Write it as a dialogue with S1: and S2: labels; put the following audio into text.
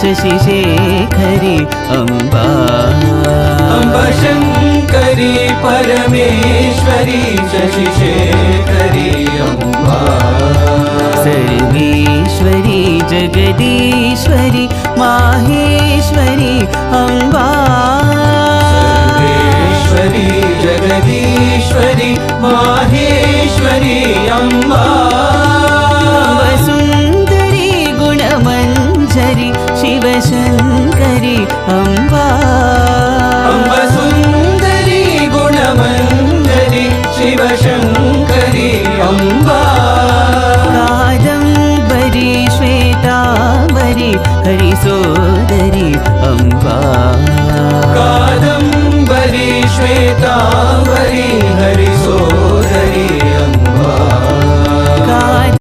S1: शशिशेखरि अम्बा
S2: अम्बशङ्करि परमेश्वरि शशिशेखरि अम्बा
S1: सर्वेश्वरि जगदीश्वरि माहेश्वरि अम्बा
S2: सर्वेश्वरि जगदीश्वरि माहेश्वरि अम्बा